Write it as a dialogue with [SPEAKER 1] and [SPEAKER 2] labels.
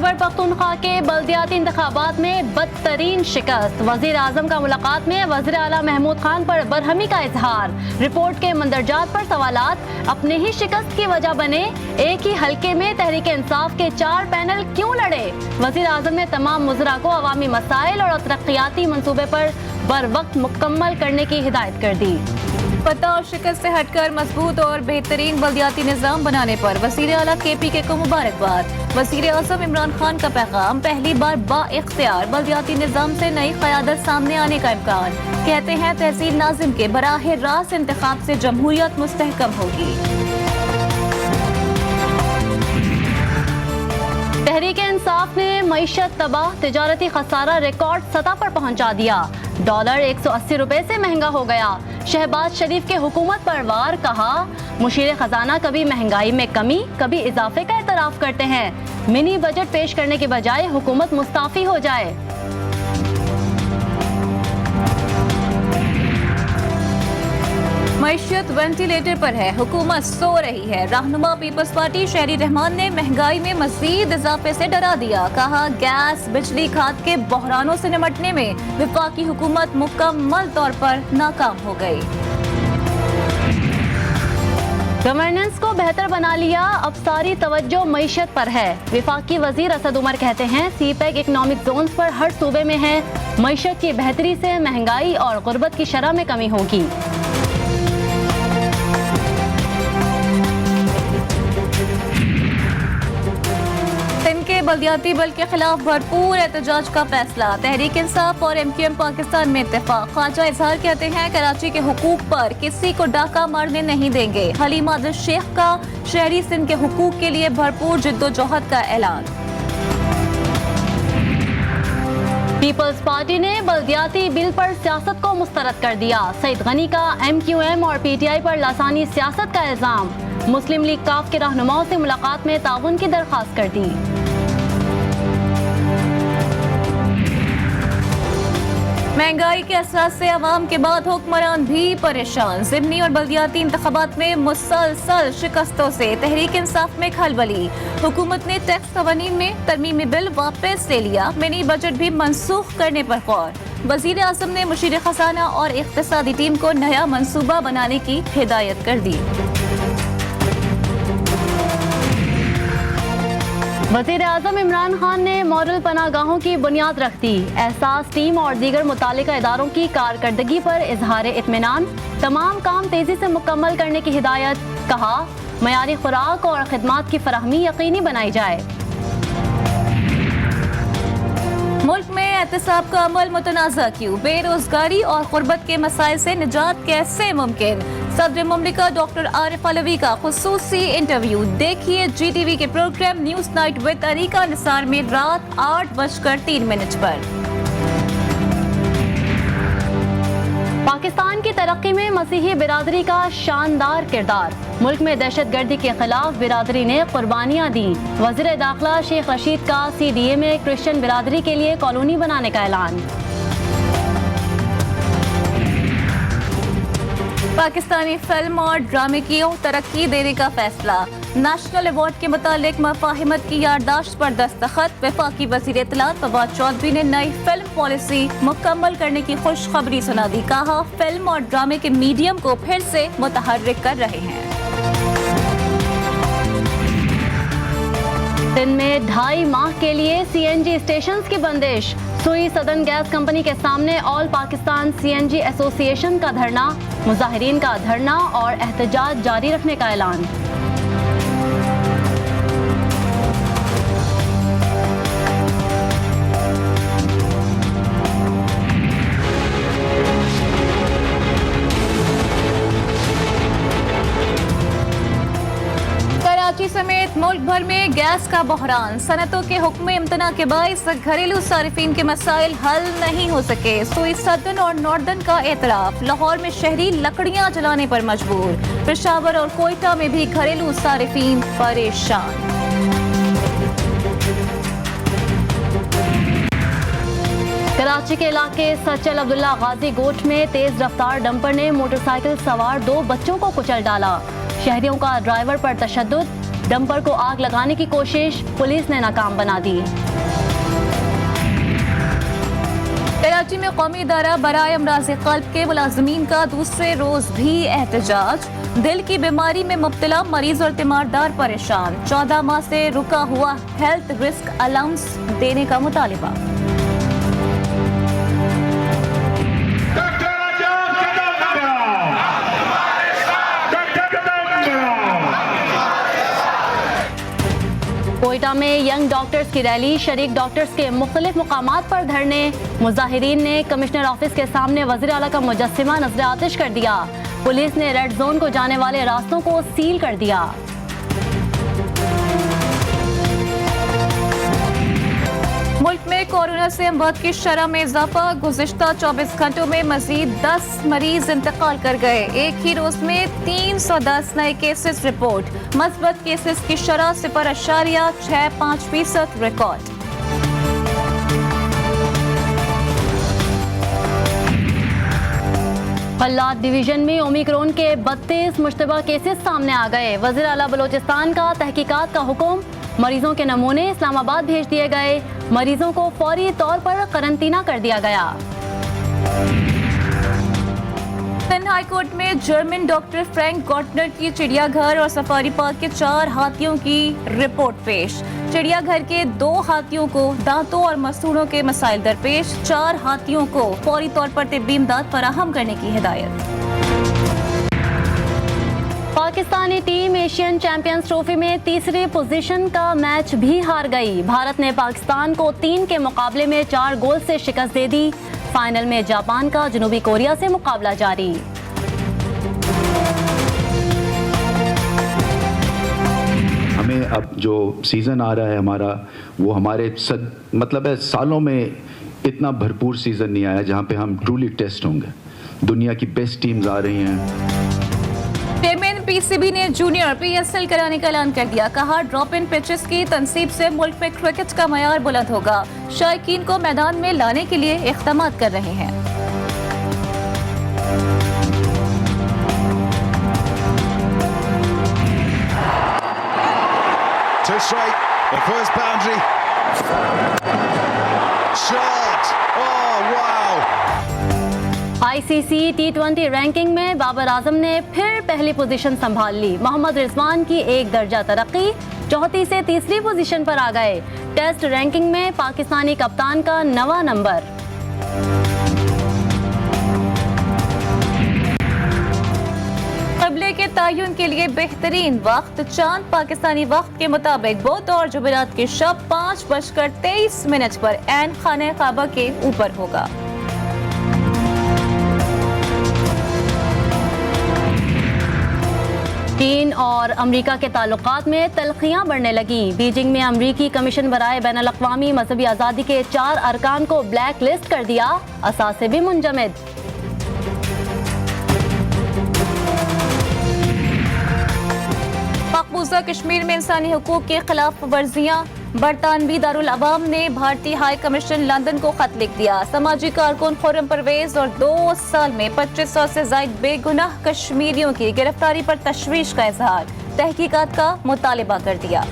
[SPEAKER 1] खैबर पख्तूनख्वा के बल्दियाती इंतखाबात में बदतरीन शिकस्त। वजीर आजम का मुलाकात में वजीर आला महमूद खान पर बरहमी का इजहार। रिपोर्ट के मंदरजात पर सवालात, अपने ही शिकस्त की वजह बने। एक ही हल्के में तहरीक इंसाफ के 4 पैनल क्यों लड़े? वजीर आजम ने तमाम मुजरा को अवामी मसाइल और तरक्याती मंसूबे पर बर वक्त मुकम्मल करने की हिदायत कर दी।
[SPEAKER 2] फतह और शिकस्त से हटकर मजबूत और बेहतरीन बल्दियाती निज़ाम बनाने पर वज़ीर आला KPK को मुबारकबाद। वज़ीर आज़म इमरान खान का पैगाम, पहली बार बाइख्तियार बल्दियाती निज़ाम से नई क़यादत सामने आने का इम्कान। कहते हैं तहसील नाज़िम के बराह रास्त इंतखाब से जमहूरियत मुस्तहकम होगी।
[SPEAKER 1] तहरीक इंसाफ ने मईशत तबाह, तिजारती खसारा रिकॉर्ड सतह पर पहुंचा दिया। डॉलर 180 रुपए से महंगा हो गया। शहबाज शरीफ के हुकूमत पर वार, कहा मुशीर खजाना कभी महंगाई में कमी कभी इजाफे का एतराफ करते हैं। मिनी बजट पेश करने के बजाय हुकूमत मुस्ताफी हो जाए।
[SPEAKER 2] मईशत वेंटिलेटर पर है, हुकूमत सो रही है। रहनुमा पीपल्स पार्टी शहरी रहमान ने महंगाई में मजीद इजाफे से डरा दिया। कहा गैस बिजली खाद के बहरानों से निपटने में वफाकी हुकूमत मुकम्मल तौर पर नाकाम हो गई।
[SPEAKER 1] गवर्नेंस को बेहतर बना लिया, अब सारी तवज्जो मईशत पर है। वफाकी वजीर असद उमर कहते हैं CPEC इकनॉमिक जोन्स पर हर सूबे में है। मईशत की बेहतरी से महंगाई और गुर्बत की शरह में कमी होगी।
[SPEAKER 2] के बल्दियाती बिल के खिलाफ भरपूर एहतजाज का फैसला। तहरीक इंसाफ और MQM पाकिस्तान में इत्तेफाक। ख्वाजा इजहार कहते हैं कराची के हुकूक पर किसी को डाका मारने नहीं देंगे। हलीम आदिल शेख का शहरी सिंध के हुकूक के लिए भरपूर जिद्दोजहद का ऐलान।
[SPEAKER 1] पीपल्स पार्टी ने बल्दियाती बिल पर सियासत को मुस्तरद कर दिया। सईद गनी का MQM और PTI पर लासानी सियासत का इल्जाम। मुस्लिम लीग काफ के रहनुमाओं से मुलाकात में ताउन की दरख्वास्त कर दी।
[SPEAKER 2] महंगाई के असर से अवाम के बाद हुक्मरान भी परेशान। ज़िमनी और बल्दियाती इंतखाबात में मुसलसल शिकस्तों से तहरीक इंसाफ में खलबली। हुकूमत ने टैक्स क़वानीन में तरमीमी बिल वापस ले लिया। मिनी बजट भी मनसूख करने पर गौर। वज़ीर आज़म ने मुशीर खजाना और इक़्तिसादी टीम को नया मनसूबा बनाने की हिदायत कर दी।
[SPEAKER 1] वज़ीर आज़म इमरान खान ने मॉडल पनागाहों की बुनियाद रख दी। एहसास टीम और दीगर मुतालिका इदारों की कारकर्दगी पर इजहार इत्मीनान। तमाम काम तेजी से मुकम्मल करने की हिदायत। कहा मयारी खुराक और खिदमात की फराहमी यकीनी बनाई जाए।
[SPEAKER 2] मुल्क में एहतिसाब का अमल मुतनाज़ा क्यों? बेरोजगारी और गुर्बत के मसाइल से निजात कैसे मुमकिन? सदर मुमलिका डॉक्टर आरिफ अलवी का खुसूसी इंटरव्यू। देखिए GTV के programme news night with Anika Nisar में रात 8:03 पर।
[SPEAKER 1] पाकिस्तान की तरक्की में मसीही बिरादरी का शानदार किरदार। मुल्क में दहशतगर्दी के खिलाफ बिरादरी ने कुर्बानियां दी। वज़ीर दाखिला शेख रशीद का CDA में क्रिश्चियन बिरादरी के लिए कॉलोनी बनाने का ऐलान।
[SPEAKER 2] पाकिस्तानी फिल्म और ड्रामे की तरक्की देने का फैसला। नेशनल अवार्ड के मुतालिक मफाहिमत की याददाश्त पर दस्तखत। वफाकी वज़ीर इत्तलात फवाद चौधरी ने नई फिल्म पॉलिसी मुकम्मल करने की खुशखबरी सुना दी। कहा फिल्म और ड्रामे के मीडियम को फिर से मुतहर्रिक कर रहे हैं।
[SPEAKER 1] दिन में 2.5 माह के लिए CNG स्टेशंस की बंदिश। सुई सदर्न गैस कंपनी के सामने ऑल पाकिस्तान CNG एसोसिएशन का धरना। मुजाहिरीन का धरना और एहतजाज जारी रखने का ऐलान।
[SPEAKER 2] कराची समेत मुल्क भर में गैस का बहरान। सनतों के हुक्म इम्तना के बाइस घरेलू सारिफीन के मसाइल हल नहीं हो सके। सुई सदर्न और नॉर्दर्न का एतराफ। लाहौर में शहरी लकड़ियां जलाने पर मजबूर। पेशावर और कोयटा में भी घरेलू सारिफीन परेशान।
[SPEAKER 1] कराची के इलाके सचल अब्दुल्ला गाजी गोट में तेज रफ्तार डंपर ने मोटरसाइकिल सवार 2 बच्चों को कुचल डाला। शहरियों का ड्राइवर पर तशद्दुद। डंपर को आग लगाने की कोशिश पुलिस ने नाकाम बना दी।
[SPEAKER 2] कराची में कौमी इदारा बराए अमराज़ क़ल्ब के मुलाजमीन का दूसरे रोज भी एहतजाज। दिल की बीमारी में मुब्तला मरीज और तीमारदार परेशान। 14 माह से रुका हुआ हेल्थ रिस्क अलाउंस देने का मुतालिबा।
[SPEAKER 1] कोयटा में यंग डॉक्टर्स की रैली, शरीक डॉक्टर्स के मुख्तलिफ मुकामात पर धरने। मुजाहिरीन ने कमिश्नर ऑफिस के सामने वज़ीर आला का मुजस्सिमा नजर आतिश कर दिया। पुलिस ने रेड जोन को जाने वाले रास्तों को सील कर दिया।
[SPEAKER 2] मुल्क में कोरोना से अमवात की शरह में इजाफा। गुज़िश्ता 24 घंटों में मजीद 10 मरीज इंतकाल कर गए। एक ही रोज में 310 नए केसेस रिपोर्ट। मस्बत केसेस की शरह 0.65% रिकॉर्ड।
[SPEAKER 1] फल्लाद डिवीजन में ओमिक्रॉन के 32 मुश्तबा केसेस सामने आ गए। वज़ीर आला बलोचिस्तान का तहकीकात का हुक्म। मरीजों के नमूने इस्लामाबाद भेज दिए गए। मरीजों को फौरी तौर पर करंतना कर दिया गया।
[SPEAKER 2] सिंध हाई कोर्ट में जर्मन डॉक्टर फ्रैंक गॉर्टनर की चिड़ियाघर और सफारी पार्क के 4 हाथियों की रिपोर्ट पेश। चिड़ियाघर के 2 हाथियों को दांतों और मसूड़ों के मसाइल दरपेश। 4 हाथियों को फौरी तौर पर तिब्बी इमदाद फराहम करने की हिदायत।
[SPEAKER 1] Pakistani team Asian champions trophy में तीसरी पोजीशन का मैच भी हार गई। भारत ने पाकिस्तान को 3 के मुकाबले में 4 गोल से शिकस्त दे दी। फाइनल में जापान का जनूबी कोरिया से मुकाबला जारी।
[SPEAKER 3] हमें अब जो सीज़न आ रहा है हमारा, वो हमारे मतलब है सालों में इतना भरपूर सीज़न नहीं आया जहां पे हम ट्रूली टेस्ट होंगे। दुनिया की बेस्ट टीम्स आ रही हैं।
[SPEAKER 2] चेयरमैन पीसीबी ने जूनियर पीएसएल कराने का ऐलान कर दिया। कहा ड्रॉप इन पिचेस की तनसीब से मुल्क में क्रिकेट का मयार बुलंद होगा। शायकीन को मैदान में लाने के लिए इक़दाम कर रहे हैं।
[SPEAKER 4] Two straight, the first boundary. Shot! Oh, wow!
[SPEAKER 1] ICC T20 ranking में बाबर आजम ने फिर पहली पोजीशन संभाल ली। मोहम्मद रिजवान की 1 दर्जा तरक्की, 34 से तीसरी पोजीशन पर आ गए। टेस्ट रैंकिंग में पाकिस्तानी कप्तान का 9वां नंबर। क़िबले के तयन के लिए बेहतरीन वक्त। चांद पाकिस्तानी वक्त के मुताबिक बुध और जुमेरात की शब 5:23 पर ऐन खाने काबा के ऊपर होगा। चीन और अमेरिका के ताल्लुकात में तल्खियां बढ़ने लगी। बीजिंग में अमेरिकी कमीशन बराए बैनुल अक़वामी मजहबी आज़ादी के 4 अरकान को ब्लैक लिस्ट कर दिया। असासे भी मुंजमद।
[SPEAKER 2] मकबूजा कश्मीर में इंसानी हुकूक के खिलाफ वर्जियां। बरतानवी दारुल अवाम ने भारतीय हाई कमीशन लंदन को खत लिख दिया। समाजी कारकुन खुर्रम परवेज और 2 साल में 2500 से ज्यादा बेगुनाह कश्मीरियों की गिरफ्तारी पर तशवीश का इजहार। तहकीकात का मुतालिबा कर दिया।